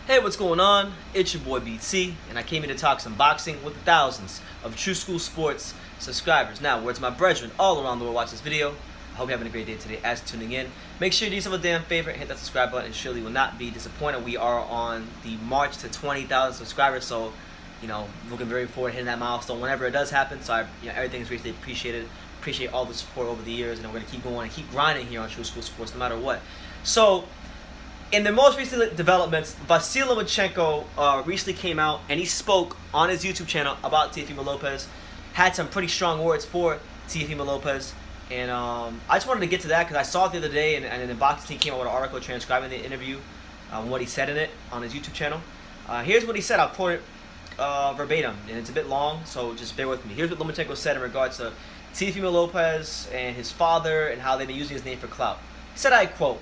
Hey, what's going on? It's your boy BT, and I came here to talk some boxing with the thousands of True School Sports subscribers. Now, words my brethren all around the world watch this video. I hope you're having a great day today as tuning in. Make sure you do yourself a damn favor and hit that subscribe button, and surely will not be disappointed. We are on the march to 20,000 subscribers, so looking very forward to hitting that milestone whenever it does happen. So everything is greatly appreciated. Appreciate all the support over the years, and we're gonna keep going and keep grinding here on True School Sports no matter what. So, in the most recent developments, Vasyl Lomachenko recently came out and he spoke on his YouTube channel about Teofimo Lopez. Had some pretty strong words for Teofimo Lopez. And I just wanted to get to that because I saw it the other day, and the boxing team came out with an article transcribing the interview, what he said in it on his YouTube channel. Here's what he said. I'll quote it verbatim, and it's a bit long, so just bear with me. Here's what Lomachenko said in regards to Teofimo Lopez and his father and how they've been using his name for clout. He said, I quote,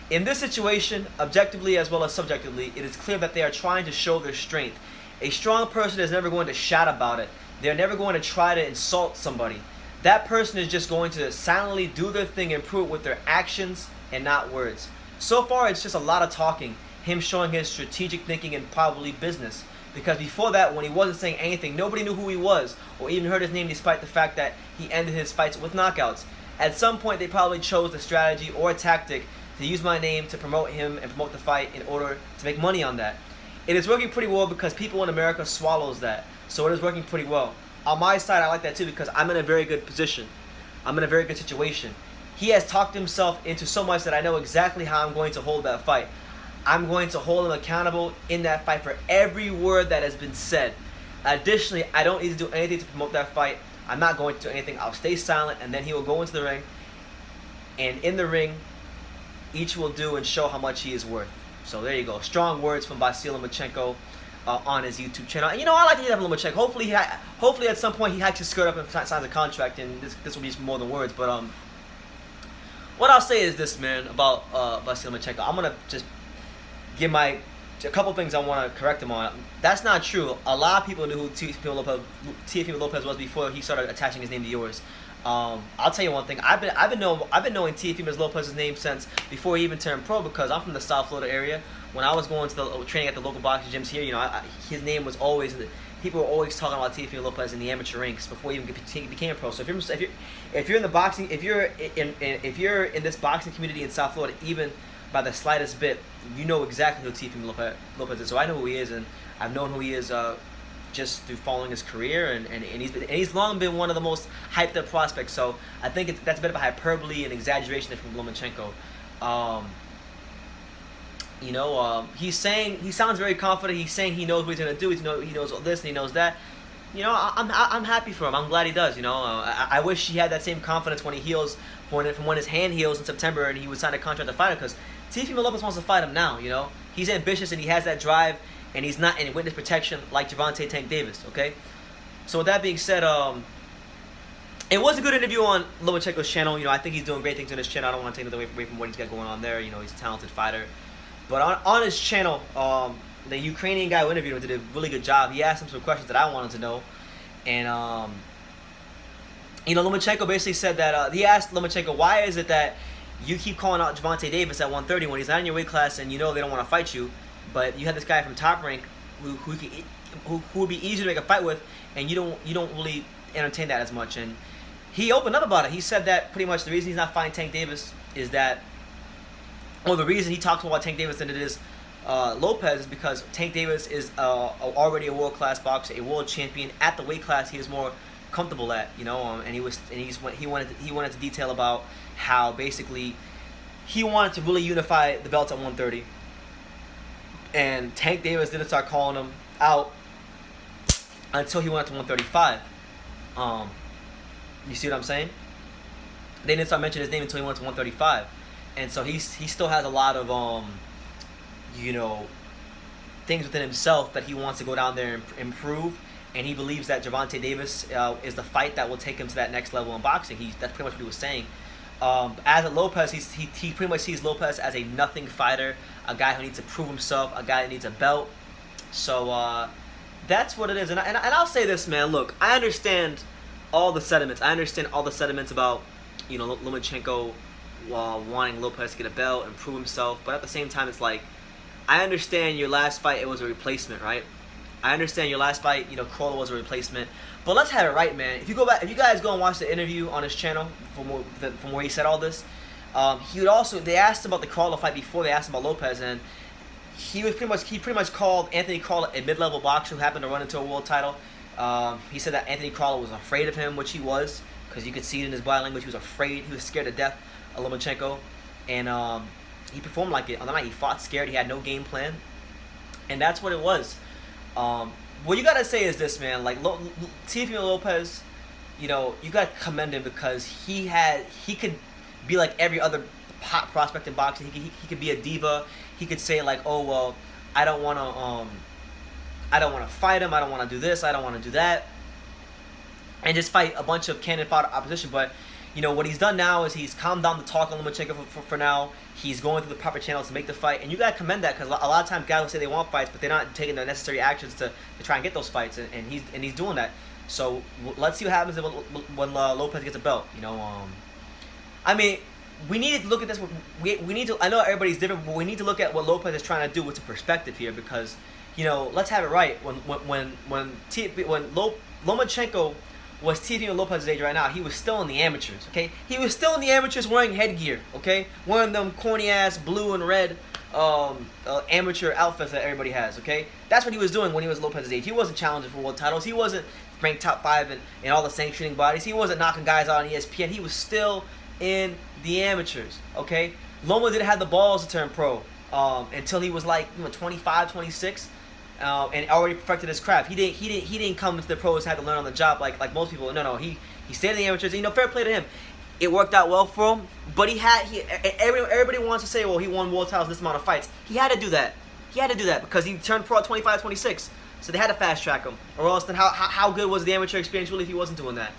"In this situation, objectively as well as subjectively, it is clear that they are trying to show their strength. A strong person is never going to shout about it. They're never going to try to insult somebody. That person is just going to silently do their thing and prove it with their actions and not words. So far, it's just a lot of talking, him showing his strategic thinking and probably business. Because before that, when he wasn't saying anything, nobody knew who he was or even heard his name despite the fact that he ended his fights with knockouts. At some point, they probably chose a strategy or a tactic to use my name to promote him and promote the fight in order to make money on that. It is working pretty well because people in America swallows that. So it is working pretty well. On my side, I like that too because I'm in a very good position. I'm in a very good situation. He has talked himself into so much that I know exactly how I'm going to hold that fight. I'm going to hold him accountable in that fight for every word that has been said. Additionally, I don't need to do anything to promote that fight. I'm not going to do anything. I'll stay silent, and then he will go into the ring. And in the ring, each will do and show how much he is worth." So there you go. Strong words from Vasyl Lomachenko on his YouTube channel. And I like to hear that from Lomachenko. Hopefully at some point he hikes his skirt up and signs a contract, and this will be more than words. But what I'll say is this, man, about Vasyl Lomachenko. I'm gonna just give a couple things I want to correct him on. That's not true. A lot of people knew who Teofimo Lopez was before he started attaching his name to yours. I'll tell you one thing. I've been knowing Teofimo Lopez's name since before he even turned pro because I'm from the South Florida area. When I was going to the training at the local boxing gyms here, his name was always people were always talking about Teofimo Lopez in the amateur ranks before he even became a pro. So if you're in the boxing, if you're in this boxing community in South Florida, even by the slightest bit, you know exactly who Teofimo Lopez is. So I know who he is, and I've known who he is just through following his career, and he's long been one of the most hyped up prospects. So I think that's a bit of a hyperbole and exaggeration from Lomachenko. He sounds very confident. He's saying he knows what he's gonna do. He knows all this and he knows that. I'm happy for him. I'm glad he does. I wish he had that same confidence when he heals, from when his hand heals in September and he would sign a contract to fight him. Because Teofimo Lopez wants to fight him now. He's ambitious and he has that drive, and he's not in witness protection like Gervonta Tank Davis. Okay, so with that being said, it was a good interview on Lomachenko's channel. I think he's doing great things on his channel. I don't want to take anything away from what he's got going on there. He's a talented fighter. But on his channel, the Ukrainian guy who interviewed him did a really good job. He asked him some questions that I wanted to know. And, Lomachenko basically said that, he asked Lomachenko, why is it that you keep calling out Gervonta Davis at 130 when he's not in your weight class and they don't want to fight you, but you have this guy from Top Rank who would be easy to make a fight with, and you don't really entertain that as much. And he opened up about it. He said that pretty much the reason he's not fighting Tank Davis is that, the reason he talks more about Tank Davis than it is Lopez is because Tank Davis is already a world-class boxer, a world champion at the weight class he is more comfortable at, and he wanted to detail about how basically he wanted to really unify the belts at 130, and Tank Davis didn't start calling him out until he went to 135. You see what I'm saying? They didn't start mentioning his name until he went to 135. And so he still has a lot of things within himself that he wants to go down there and improve, and he believes that Gervonta Davis is the fight that will take him to that next level in boxing. That's pretty much what he was saying. As a Lopez, he pretty much sees Lopez as a nothing fighter, a guy who needs to prove himself, a guy that needs a belt. So that's what it is. And I'll say this, man. Look, I understand all the sentiments. About Lomachenko wanting Lopez to get a belt and prove himself, but at the same time, it's like I understand your last fight, it was a replacement, right? I understand your last fight, Crawler was a replacement. But let's have it right, man. If you guys go and watch the interview on his channel from where he said all this, they asked him about the Crawler fight before they asked him about Lopez, and he pretty much called Anthony Crawler a mid-level boxer who happened to run into a world title. He said that Anthony Crawler was afraid of him, which he was, because you could see it in his body language. He was afraid. He was scared to death of Lomachenko, and he performed like it on the night. He fought scared. He had no game plan, and that's what it was. What you gotta say is this, man. Like Teofimo Lopez, you gotta commend him because he could be like every other hot prospect in boxing. He could be a diva. He could say like, oh well, I don't wanna fight him. I don't wanna do this. I don't wanna do that, and just fight a bunch of cannon fodder opposition. But what he's done now is he's calmed down the talk on Lomachenko for now. He's going through the proper channels to make the fight, and you gotta commend that because a lot of times guys will say they want fights, but they're not taking the necessary actions to try and get those fights, and he's doing that. So let's see what happens when Lopez gets a belt. I mean, we need to look at this. We need to. I know everybody's different, but we need to look at what Lopez is trying to do with the perspective here because let's have it right. When Lomachenko was Teofimo Lopez's age right now, he was still in the amateurs, okay? He was still in the amateurs wearing headgear, okay? Wearing them corny-ass blue and red amateur outfits that everybody has, okay? That's what he was doing when he was Lopez's age. He wasn't challenging for world titles. He wasn't ranked top 5 in all the sanctioning bodies. He wasn't knocking guys out on ESPN. He was still in the amateurs, okay? Loma didn't have the balls to turn pro until he was like 25, 26. And already perfected his craft. He didn't come into the pros and had to learn on the job like most people. No. He stayed in the amateurs. Fair play to him. It worked out well for him. But everybody wants to say, well, he won world titles this amount of fights. He had to do that. Because he turned pro at 25, 26. So they had to fast track him. Or else then how good was the amateur experience really if he wasn't doing that?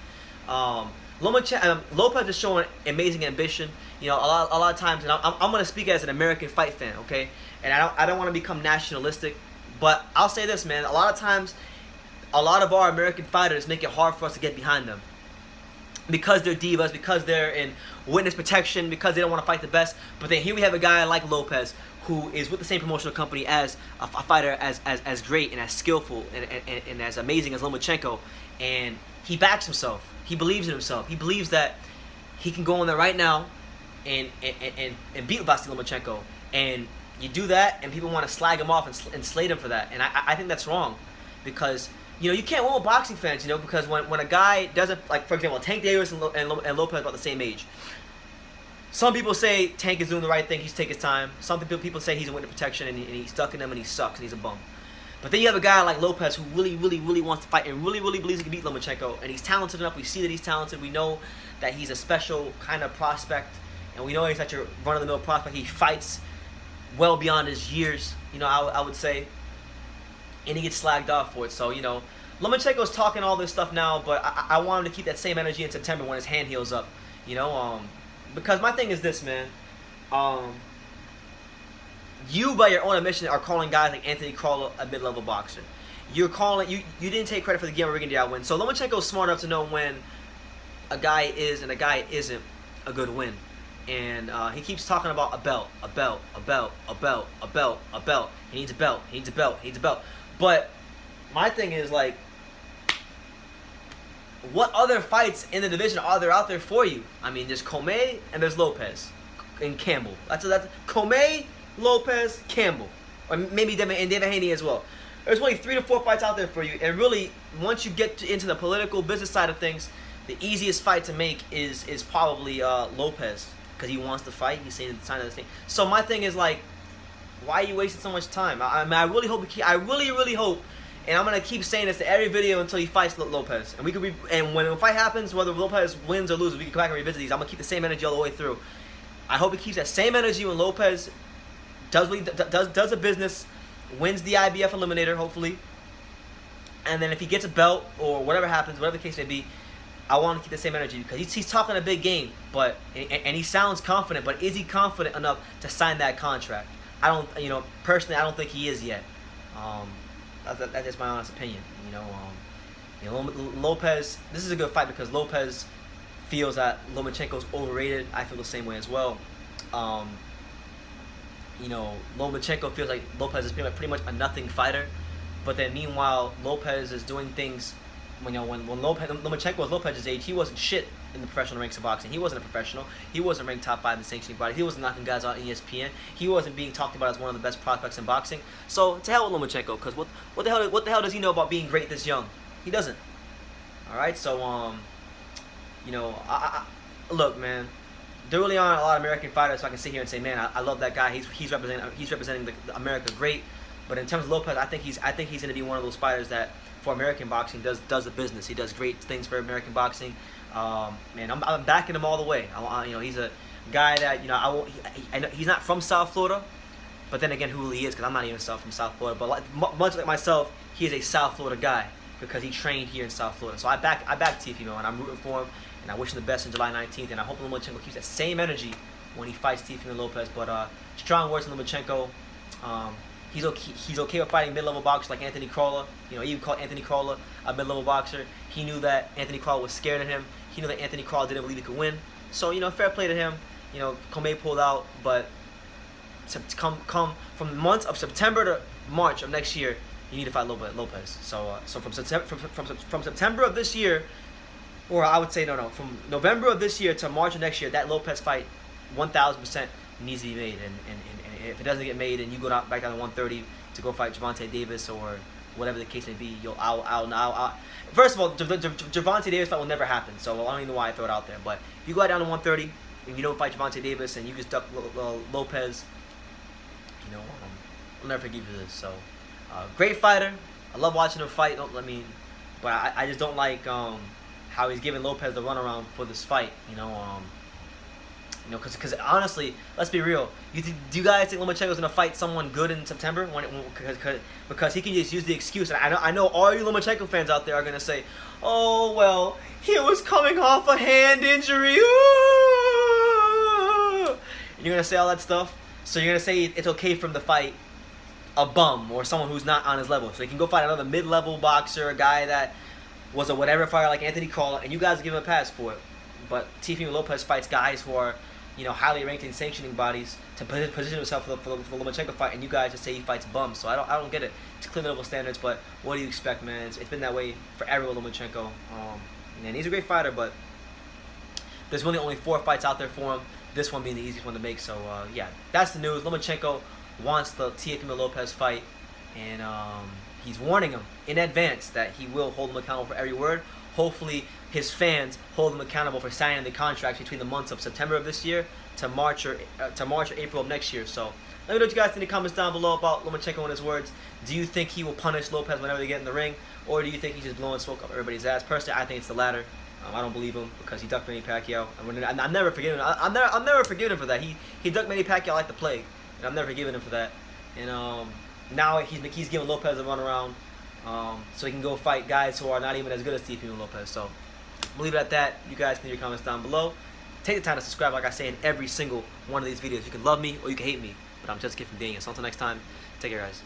Lopez is showing amazing ambition. A lot of times, and I'm going to speak as an American fight fan, okay? And I don't want to become nationalistic. But I'll say this, man. A lot of times, a lot of our American fighters make it hard for us to get behind them. Because they're divas, because they're in witness protection, because they don't want to fight the best. But then here we have a guy like Lopez who is with the same promotional company as a fighter as great and as skillful and as amazing as Lomachenko. And he backs himself. He believes in himself. He believes that he can go in there right now and beat Vasyl Lomachenko. And you do that, and people want to slag him off and slate him for that, and I think that's wrong, because you can't win with boxing fans, because when a guy doesn't, like for example, Tank Davis and Lopez are about the same age. Some people say Tank is doing the right thing, he's taking his time. Some people say he's in winter protection and he's stuck in them and he sucks and he's a bum. But then you have a guy like Lopez who really wants to fight and really believes he can beat Lomachenko, and he's talented enough. We see that he's talented. We know that he's a special kind of prospect, and we know he's such a run-of-the-mill prospect. He fights well beyond his years, I would say, and he gets slagged off for it. So, Lomachenko's talking all this stuff now, but I want him to keep that same energy in September when his hand heals up, because my thing is this, man. You, by your own admission, are calling guys like Anthony Crawler a mid-level boxer. You didn't take credit for the Guillermo Rigondeaux win. So Lomachenko's smart enough to know when a guy is and a guy isn't a good win. And he keeps talking about a belt. He needs a belt. But my thing is, like, what other fights in the division are there out there for you? I mean, there's Comey and there's Lopez and Campbell. That's Comey, Lopez, Campbell, or maybe David Haney as well. There's only 3 to 4 fights out there for you, and really, once you get into the political business side of ththings, the easiest fight to make is probably Lopez, because he wants to fight. He's saying the sign of the thing. So my thing is, like, why are you wasting so much time? I mean, I really hope I really hope, and I'm gonna keep saying this to every video until he fights Lopez. And and when the fight happens, whether Lopez wins or loses, we can come back and revisit these. I'm gonna keep the same energy all the way through. I hope he keeps that same energy when Lopez does a business, wins the IBF Eliminator, hopefully, and then if he gets a belt or whatever happens, whatever the case may be, I want to keep the same energy, because he's talking a big game, and he sounds confident, but is he confident enough to sign that contract? I don't, personally, I don't think he is yet. That's just my honest opinion. Lopez, this is a good fight because Lopez feels that Lomachenko's overrated. I feel the same way as well. Lomachenko feels like Lopez is pretty much a nothing fighter. But then meanwhile, Lopez is doing things. When Lomachenko was Lopez's age, he wasn't shit in the professional ranks of boxing. He wasn't a professional. He wasn't ranked top 5 in the sanctioning body. He wasn't knocking guys out on ESPN. He wasn't being talked about as one of the best prospects in boxing. So to hell with Lomachenko, because what the hell does he know about being great this young? He doesn't. All right, so look, man. There really aren't a lot of American fighters, so I can sit here and say, man, I love that guy. He's representing the America great. But in terms of Lopez, I think he's going to be one of those fighters that for American boxing does the business. He does great things for American boxing. Man, I'm backing him all the way. He's a guy that I know he's not from South Florida, but then again, who he is, because I'm not even from South Florida. But much like myself, he is a South Florida guy because he trained here in South Florida. So I back Teofimo, and I'm rooting for him, and I wish him the best on July 19th. And I hope Lomachenko keeps that same energy when he fights Teofimo Lopez. But strong words from Lomachenko. He's okay with fighting mid-level boxers like Anthony Crawler. He even called Anthony Crawler a mid-level boxer. He knew that Anthony Crawler was scared of him. He knew that Anthony Crawler didn't believe he could win. So, fair play to him. Comey pulled out, but come from the months of September to March of next year, you need to fight Lopez. So from September of this year, or I would say from November of this year to March of next year, that Lopez fight 1,000% needs to be made. And if it doesn't get made, and you go back down to 130 to go fight Gervonta Davis or whatever the case may be, first of all, Gervonta Davis fight will never happen. So I don't even know why I throw it out there. But if you go down to 130 and you don't fight Gervonta Davis and you just duck Lopez, I'll never forgive you this. So great fighter. I love watching him fight. But I just don't like how he's giving Lopez the runaround for this fight. Because honestly, let's be real. Do you guys think Lomachenko's gonna fight someone good in September? Because he can just use the excuse. And I know all you Lomachenko fans out there are gonna say, "Oh well, he was coming off a hand injury." Ooh. And you're gonna say all that stuff. So you're gonna say it's okay for him to fight a bum or someone who's not on his level. So he can go fight another mid-level boxer, a guy that was a whatever fighter like Anthony Crawler, and you guys give him a pass for it. But Teofimo Lopez fights guys who are highly ranked in sanctioning bodies to position himself for the Lomachenko fight, and you guys just say he fights bums. So I don't get it. It's clear double standards, but what do you expect, man? It's been that way forever with Lomachenko. And he's a great fighter, but there's really only 4 fights out there for him. This one being the easiest one to make. So yeah, that's the news. Lomachenko wants the Teofimo Lopez fight, and he's warning him in advance that he will hold him accountable for every word. Hopefully, his fans hold him accountable for signing the contracts between the months of September of this year to March or April of next year. So let me know what you guys think in the comments down below about Lomachenko and his words. Do you think he will punish Lopez whenever they get in the ring, or do you think he's just blowing smoke up everybody's ass? Personally, I think it's the latter. I don't believe him because he ducked Manny Pacquiao. I'm never forgiving him. I'm never forgiving him for that. He ducked Manny Pacquiao like the plague, and I'm never forgiving him for that. And now he's giving Lopez a runaround. So he can go fight guys who are not even as good as Teofimo Lopez. So we'll leave it at that. You guys can leave your comments down below. Take the time to subscribe, like I say in every single one of these videos. You can love me or you can hate me, but I'm just kidding, Daniel. So until next time, take care, guys.